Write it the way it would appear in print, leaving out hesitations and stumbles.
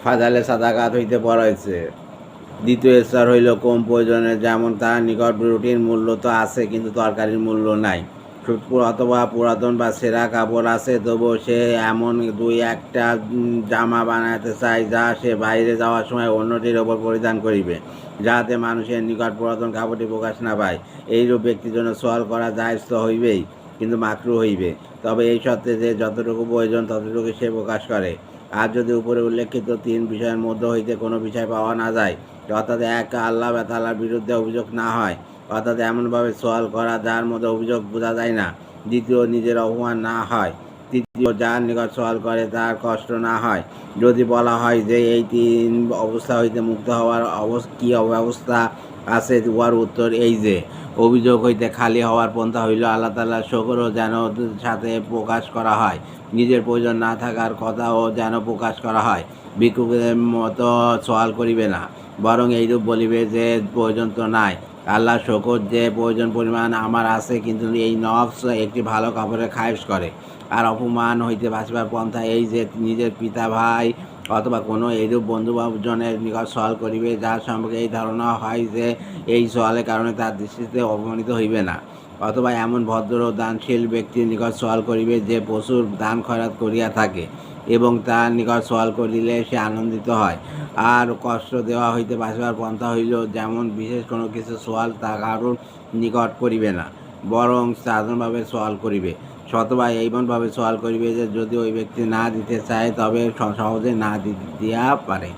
ফাজালে সাদাকাত হইতে পড়াইছে। দ্বিতীয় স্তর হইল কম প্রয়োজনে, যেমন তার নিকট রুটির মূল্য তো আছে কিন্তু তরকারির মূল্য নাই। সুদপুর অথবা পুরাতন বা সেরা কাপড় আছে, তবুও সে এমন দুই একটা জামা বানাতে চায় যা সে বাইরে যাওয়ার সময় অন্যটির ওপর পরিধান করিবে, যাহাতে মানুষের নিকট পুরাতন কাপড়টি প্রকাশ না পায়। এইরূপ ব্যক্তির জন্য সওয়াল করা জায়েজ তো হইবেই, কিন্তু মাকরু হইবে, তবে এই সত্ত্বে যে যতটুকু প্রয়োজন ততটুকু সে প্রকাশ করে। আর যদি উপরে উল্লেখিত তিন বিষয়ের মধ্য হইতে কোনো বিষয় পাওয়া না যায়, অর্থাৎ এক, আল্লাহ তাআলার বিরুদ্ধে অভিযোগ না হয়, অর্থাৎ এমনভাবে সওয়াল করা যার মধ্যে অভিযোগ বোঝা যায় না। দ্বিতীয়, নিজের অপমান না হয়। তৃতীয়, যার নিকট সওয়াল করে তার কষ্ট না হয়। যদি বলা হয় যে এই তিন অবস্থা হইতে মুক্ত হওয়ার কী অবস্থা আছে, উহার উত্তর এই যে, অভিযোগ হইতে খালি হওয়ার পন্থা হইল আল্লাহ তাআলার শকরও যেন সাথে প্রকাশ করা হয়, নিজের প্রয়োজন না থাকার কথাও যেন প্রকাশ করা হয়। ভিক্ষুকের মতো সওয়াল করিবে না, বরং এইরূপ বলিবে যে প্রয়োজন তো নাই, আল্লাহর শকর যে প্রয়োজন পরিমাণ আমার আছে, কিন্তু এই নফস একটি ভালো কাপড়ের খায়েশ করে। আর অপমান হইতে বাঁচিবার পন্থা এই যে, নিজের পিতা, ভাই অথবা কোনো এইরূপ বন্ধুজনের নিকট সওয়াল করিবে যার সম্পর্কে এই ধারণা হয় যে এই সওয়ালের কারণে তার দৃষ্টিতে অপমানিত হইবে না। অথবা এমন ভদ্র ও দানশীল ব্যক্তির নিকট সওয়াল করিবে যে প্রচুর দান খয়রাত করিয়া থাকে এবং তার নিকট সওয়াল করিলে সে আনন্দিত হয়। আর কষ্ট দেওয়া হইতে বাঁচিবার পন্থা হইল, যেমন বিশেষ কোনো কিছু সওয়াল তা কারোর নিকট করিবে না, বরং সাধারণভাবে সওয়াল করিবে। অথবা এইমনভাবে সওয়াল করিবে যে যদি ওই ব্যক্তি না দিতে চায় তবে সহজে না দিয়া পারে।